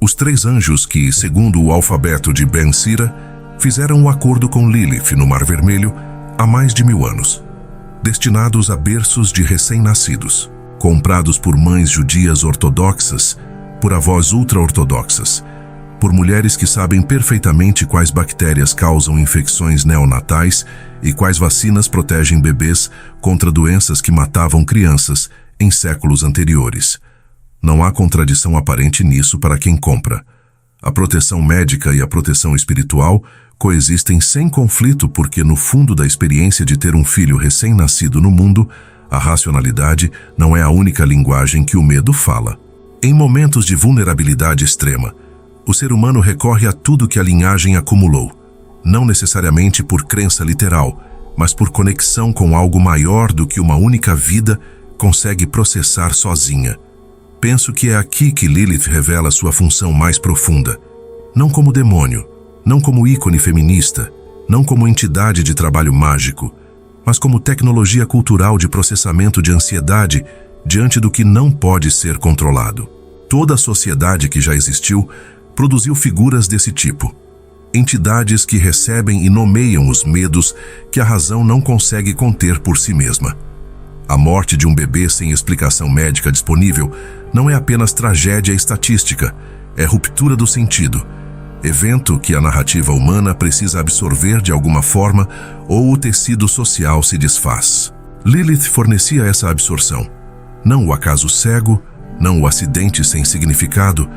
os 3 anjos que, segundo o alfabeto de Ben Sira, fizeram um acordo com Lilith no Mar Vermelho há mais de 1000 anos, destinados a berços de recém-nascidos, comprados por mães judias ortodoxas, por avós ultra-ortodoxas, por mulheres que sabem perfeitamente quais bactérias causam infecções neonatais e quais vacinas protegem bebês contra doenças que matavam crianças em séculos anteriores. Não há contradição aparente nisso para quem compra. A proteção médica e a proteção espiritual coexistem sem conflito porque, no fundo da experiência de ter um filho recém-nascido no mundo, a racionalidade não é a única linguagem que o medo fala. Em momentos de vulnerabilidade extrema, o ser humano recorre a tudo que a linhagem acumulou, não necessariamente por crença literal, mas por conexão com algo maior do que uma única vida consegue processar sozinha. Penso que é aqui que Lilith revela sua função mais profunda, não como demônio, não como ícone feminista, não como entidade de trabalho mágico, mas como tecnologia cultural de processamento de ansiedade diante do que não pode ser controlado. Toda a sociedade que já existiu produziu figuras desse tipo, entidades que recebem e nomeiam os medos que a razão não consegue conter por si mesma. A morte de um bebê sem explicação médica disponível não é apenas tragédia estatística, é ruptura do sentido, evento que a narrativa humana precisa absorver de alguma forma ou o tecido social se desfaz. Lilith fornecia essa absorção, não o acaso cego, não o acidente sem significado,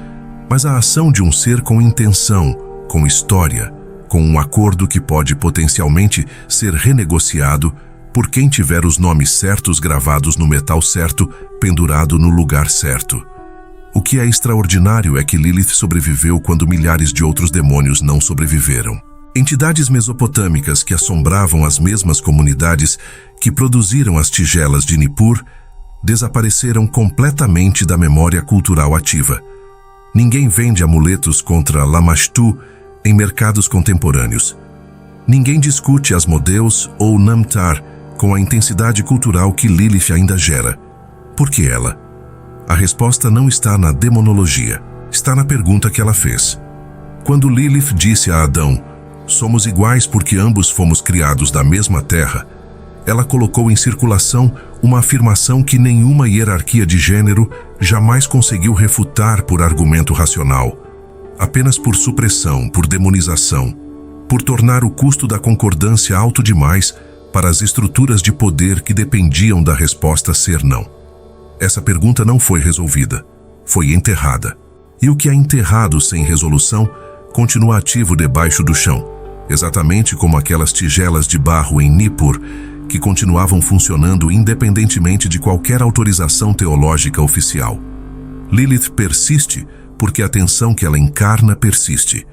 mas a ação de um ser com intenção, com história, com um acordo que pode potencialmente ser renegociado por quem tiver os nomes certos gravados no metal certo, pendurado no lugar certo. O que é extraordinário é que Lilith sobreviveu quando milhares de outros demônios não sobreviveram. Entidades mesopotâmicas que assombravam as mesmas comunidades que produziram as tigelas de Nippur desapareceram completamente da memória cultural ativa. Ninguém vende amuletos contra Lamashtu em mercados contemporâneos. Ninguém discute Asmodeus ou Namtar com a intensidade cultural que Lilith ainda gera. Por que ela? A resposta não está na demonologia, está na pergunta que ela fez. Quando Lilith disse a Adão, somos iguais porque ambos fomos criados da mesma terra, ela colocou em circulação uma afirmação que nenhuma hierarquia de gênero jamais conseguiu refutar por argumento racional, apenas por supressão, por demonização, por tornar o custo da concordância alto demais para as estruturas de poder que dependiam da resposta ser não. Essa pergunta não foi resolvida, foi enterrada. E o que é enterrado sem resolução continua ativo debaixo do chão, exatamente como aquelas tigelas de barro em Nippur que continuavam funcionando independentemente de qualquer autorização teológica oficial. Lilith persiste porque a tensão que ela encarna persiste.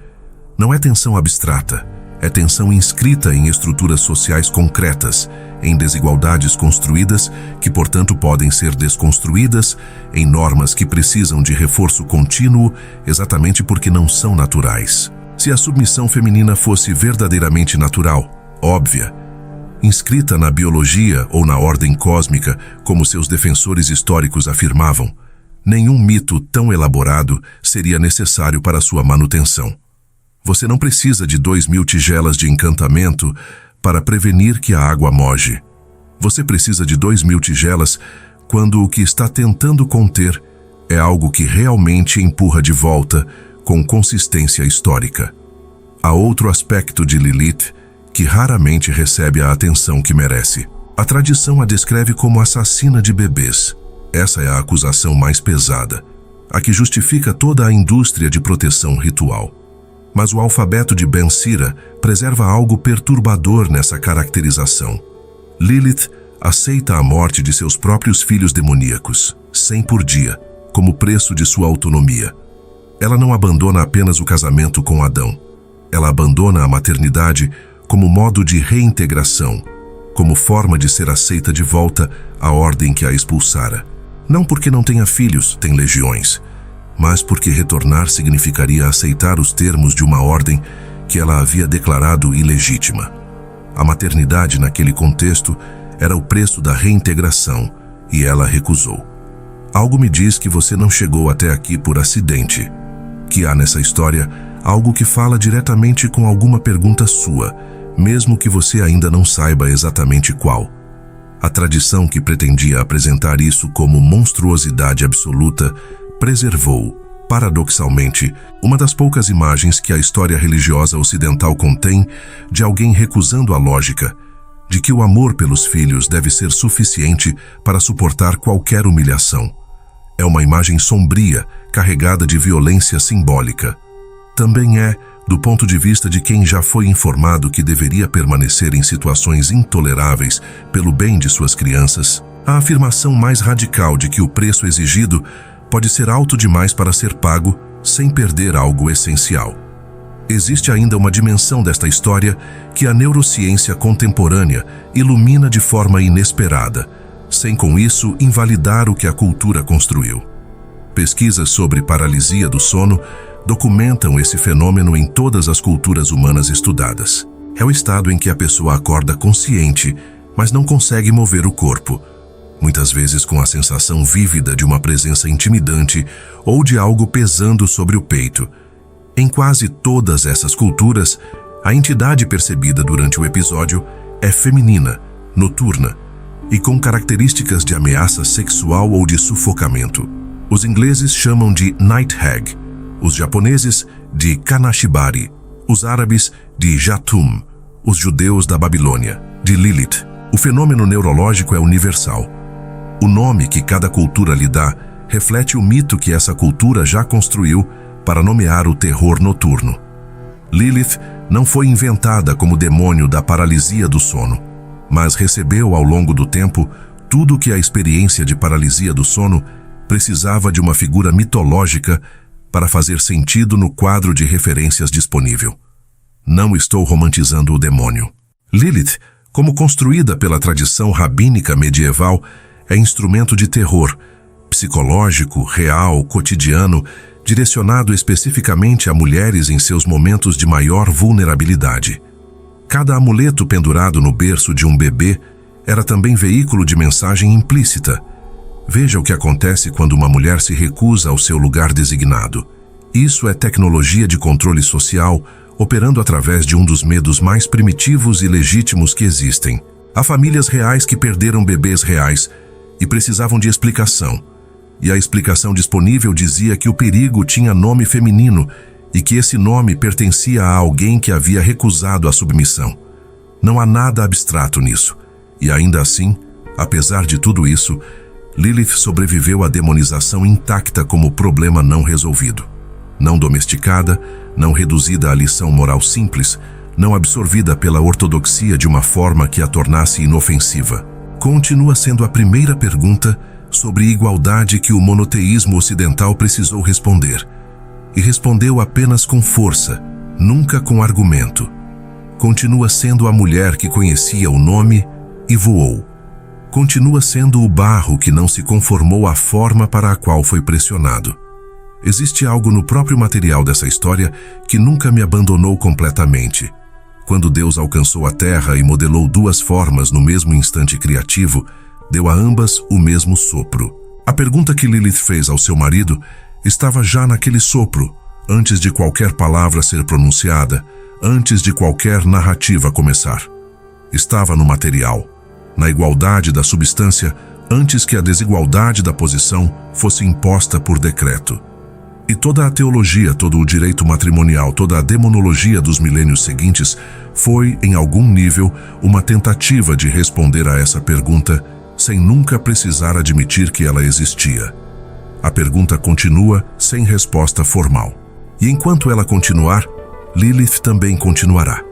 Não é tensão abstrata, é tensão inscrita em estruturas sociais concretas, em desigualdades construídas que, portanto, podem ser desconstruídas, em normas que precisam de reforço contínuo exatamente porque não são naturais. Se a submissão feminina fosse verdadeiramente natural, óbvia, inscrita na biologia ou na ordem cósmica, como seus defensores históricos afirmavam, nenhum mito tão elaborado seria necessário para sua manutenção. Você não precisa de 2000 tigelas de encantamento para prevenir que a água moje. Você precisa de 2000 tigelas quando o que está tentando conter é algo que realmente empurra de volta com consistência histórica. Há outro aspecto de Lilith que raramente recebe a atenção que merece. A tradição a descreve como assassina de bebês. Essa é a acusação mais pesada, a que justifica toda a indústria de proteção ritual. Mas o alfabeto de Ben Sira preserva algo perturbador nessa caracterização. Lilith aceita a morte de seus próprios filhos demoníacos, 100 por dia, como preço de sua autonomia. Ela não abandona apenas o casamento com Adão. Ela abandona a maternidade como modo de reintegração, como forma de ser aceita de volta à ordem que a expulsara. Não porque não tenha filhos, tem legiões, mas porque retornar significaria aceitar os termos de uma ordem que ela havia declarado ilegítima. A maternidade, naquele contexto, era o preço da reintegração, e ela recusou. Algo me diz que você não chegou até aqui por acidente, que há nessa história algo que fala diretamente com alguma pergunta sua, mesmo que você ainda não saiba exatamente qual. A tradição que pretendia apresentar isso como monstruosidade absoluta preservou, paradoxalmente, uma das poucas imagens que a história religiosa ocidental contém de alguém recusando a lógica de que o amor pelos filhos deve ser suficiente para suportar qualquer humilhação. É uma imagem sombria, carregada de violência simbólica. Também é, do ponto de vista de quem já foi informado que deveria permanecer em situações intoleráveis pelo bem de suas crianças, a afirmação mais radical de que o preço exigido pode ser alto demais para ser pago sem perder algo essencial. Existe ainda uma dimensão desta história que a neurociência contemporânea ilumina de forma inesperada, sem com isso invalidar o que a cultura construiu. Pesquisas sobre paralisia do sono documentam esse fenômeno em todas as culturas humanas estudadas. É o estado em que a pessoa acorda consciente, mas não consegue mover o corpo, muitas vezes com a sensação vívida de uma presença intimidante ou de algo pesando sobre o peito. Em quase todas essas culturas, a entidade percebida durante o episódio é feminina, noturna e com características de ameaça sexual ou de sufocamento. Os ingleses chamam de Night Hag, os japoneses de Kanashibari, os árabes de Jatum, os judeus da Babilônia, de Lilith. O fenômeno neurológico é universal. O nome que cada cultura lhe dá reflete o mito que essa cultura já construiu para nomear o terror noturno. Lilith não foi inventada como demônio da paralisia do sono, mas recebeu ao longo do tempo tudo o que a experiência de paralisia do sono precisava de uma figura mitológica para fazer sentido no quadro de referências disponível. Não estou romantizando o demônio. Lilith, como construída pela tradição rabínica medieval, é instrumento de terror, psicológico, real, cotidiano, direcionado especificamente a mulheres em seus momentos de maior vulnerabilidade. Cada amuleto pendurado no berço de um bebê era também veículo de mensagem implícita. Veja o que acontece quando uma mulher se recusa ao seu lugar designado. Isso é tecnologia de controle social, operando através de um dos medos mais primitivos e legítimos que existem. Há famílias reais que perderam bebês reais e precisavam de explicação. E a explicação disponível dizia que o perigo tinha nome feminino e que esse nome pertencia a alguém que havia recusado a submissão. Não há nada abstrato nisso. E ainda assim, apesar de tudo isso, Lilith sobreviveu à demonização intacta como problema não resolvido. Não domesticada, não reduzida à lição moral simples, não absorvida pela ortodoxia de uma forma que a tornasse inofensiva. Continua sendo a primeira pergunta sobre igualdade que o monoteísmo ocidental precisou responder. E respondeu apenas com força, nunca com argumento. Continua sendo a mulher que conhecia o nome e voou. Continua sendo o barro que não se conformou à forma para a qual foi pressionado. Existe algo no próprio material dessa história que nunca me abandonou completamente. Quando Deus alcançou a terra e modelou duas formas no mesmo instante criativo, deu a ambas o mesmo sopro. A pergunta que Lilith fez ao seu marido estava já naquele sopro, antes de qualquer palavra ser pronunciada, antes de qualquer narrativa começar. Estava no material, na igualdade da substância, antes que a desigualdade da posição fosse imposta por decreto. E toda a teologia, todo o direito matrimonial, toda a demonologia dos milênios seguintes foi, em algum nível, uma tentativa de responder a essa pergunta sem nunca precisar admitir que ela existia. A pergunta continua sem resposta formal. E enquanto ela continuar, Lilith também continuará.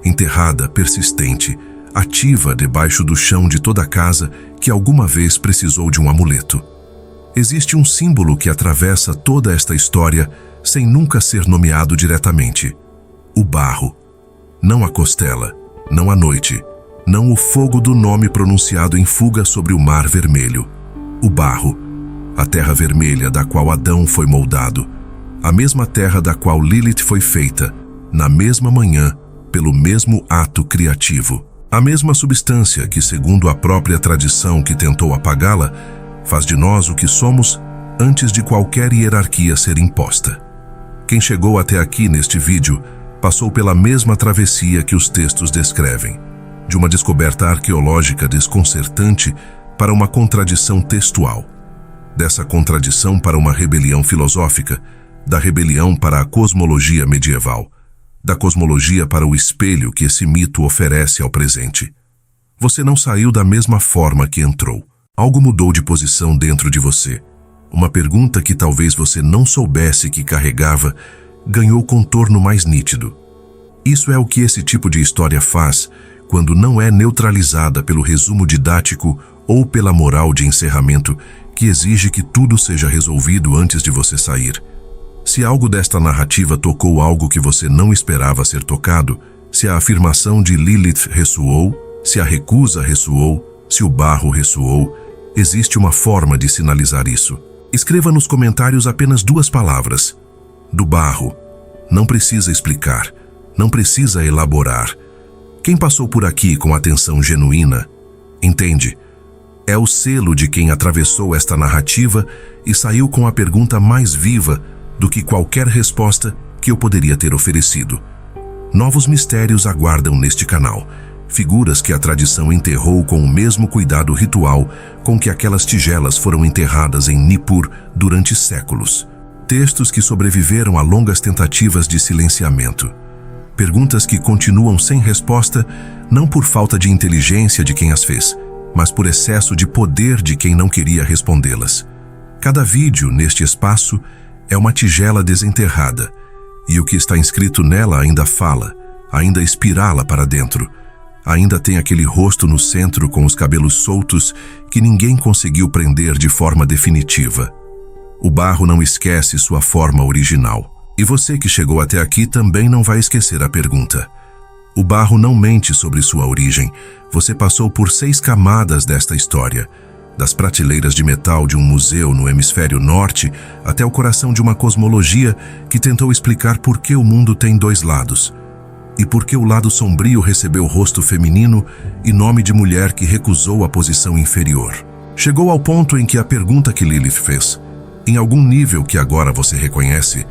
Enterrada, persistente, ativa debaixo do chão de toda casa que alguma vez precisou de um amuleto. Existe um símbolo que atravessa toda esta história sem nunca ser nomeado diretamente. O barro. Não a costela, não a noite, não o fogo do nome pronunciado em fuga sobre o mar vermelho. O barro. A terra vermelha da qual Adão foi moldado. A mesma terra da qual Lilith foi feita, na mesma manhã, pelo mesmo ato criativo. A mesma substância que, segundo a própria tradição que tentou apagá-la, faz de nós o que somos antes de qualquer hierarquia ser imposta. Quem chegou até aqui neste vídeo passou pela mesma travessia que os textos descrevem, de uma descoberta arqueológica desconcertante para uma contradição textual, dessa contradição para uma rebelião filosófica, da rebelião para a cosmologia medieval, da cosmologia para o espelho que esse mito oferece ao presente. Você não saiu da mesma forma que entrou. Algo mudou de posição dentro de você. Uma pergunta que talvez você não soubesse que carregava ganhou contorno mais nítido. Isso é o que esse tipo de história faz quando não é neutralizada pelo resumo didático ou pela moral de encerramento que exige que tudo seja resolvido antes de você sair. Se algo desta narrativa tocou algo que você não esperava ser tocado, se a afirmação de Lilith ressoou, se a recusa ressoou, se o barro ressoou, existe uma forma de sinalizar isso. Escreva nos comentários apenas 2 palavras. Do barro. Não precisa explicar. Não precisa elaborar. Quem passou por aqui com atenção genuína, entende. É o selo de quem atravessou esta narrativa e saiu com a pergunta mais viva do que qualquer resposta que eu poderia ter oferecido. Novos mistérios aguardam neste canal. Figuras que a tradição enterrou com o mesmo cuidado ritual com que aquelas tigelas foram enterradas em Nippur durante séculos. Textos que sobreviveram a longas tentativas de silenciamento. Perguntas que continuam sem resposta, não por falta de inteligência de quem as fez, mas por excesso de poder de quem não queria respondê-las. Cada vídeo neste espaço é uma tigela desenterrada, e o que está inscrito nela ainda fala, ainda espirala para dentro. Ainda tem aquele rosto no centro com os cabelos soltos que ninguém conseguiu prender de forma definitiva. O barro não esquece sua forma original. E você que chegou até aqui também não vai esquecer a pergunta. O barro não mente sobre sua origem. Você passou por 6 camadas desta história. Das prateleiras de metal de um museu no hemisfério norte até o coração de uma cosmologia que tentou explicar por que o mundo tem 2 lados. E por que o lado sombrio recebeu rosto feminino e nome de mulher que recusou a posição inferior. Chegou ao ponto em que a pergunta que Lilith fez, em algum nível que agora você reconhece,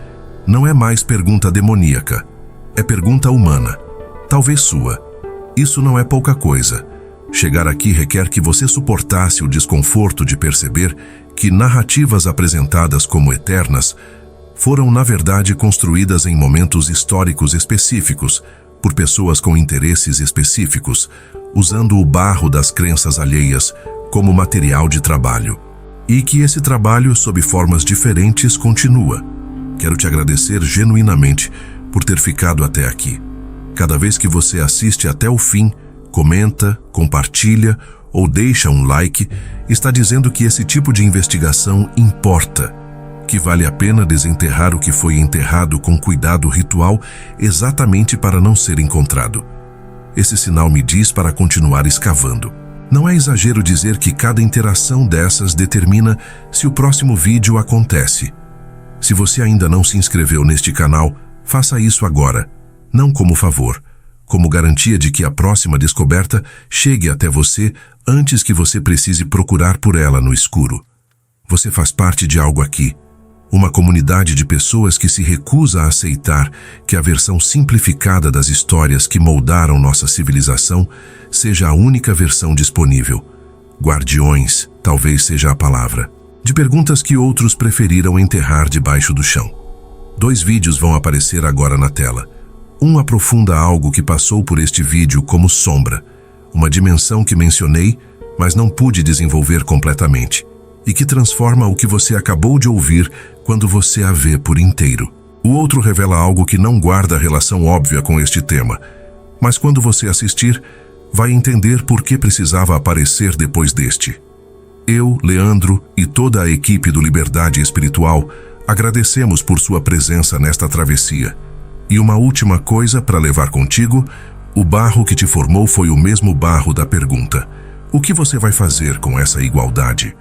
não é mais pergunta demoníaca, é pergunta humana, talvez sua. Isso não é pouca coisa. Chegar aqui requer que você suportasse o desconforto de perceber que narrativas apresentadas como eternas foram, na verdade, construídas em momentos históricos específicos, por pessoas com interesses específicos, usando o barro das crenças alheias como material de trabalho. E que esse trabalho, sob formas diferentes, continua. Quero te agradecer genuinamente por ter ficado até aqui. Cada vez que você assiste até o fim, comenta, compartilha ou deixa um like, está dizendo que esse tipo de investigação importa, que vale a pena desenterrar o que foi enterrado com cuidado ritual exatamente para não ser encontrado. Esse sinal me diz para continuar escavando. Não é exagero dizer que cada interação dessas determina se o próximo vídeo acontece. Se você ainda não se inscreveu neste canal, faça isso agora, não como favor, como garantia de que a próxima descoberta chegue até você antes que você precise procurar por ela no escuro. Você faz parte de algo aqui, uma comunidade de pessoas que se recusa a aceitar que a versão simplificada das histórias que moldaram nossa civilização seja a única versão disponível. Guardiões, talvez seja a palavra, de perguntas que outros preferiram enterrar debaixo do chão. 2 vídeos vão aparecer agora na tela. Um aprofunda algo que passou por este vídeo como sombra, uma dimensão que mencionei, mas não pude desenvolver completamente, e que transforma o que você acabou de ouvir quando você a vê por inteiro. O outro revela algo que não guarda relação óbvia com este tema, mas quando você assistir, vai entender por que precisava aparecer depois deste. Eu, Leandro e toda a equipe do Liberdade Espiritual agradecemos por sua presença nesta travessia. E uma última coisa para levar contigo: o barro que te formou foi o mesmo barro da pergunta: o que você vai fazer com essa igualdade?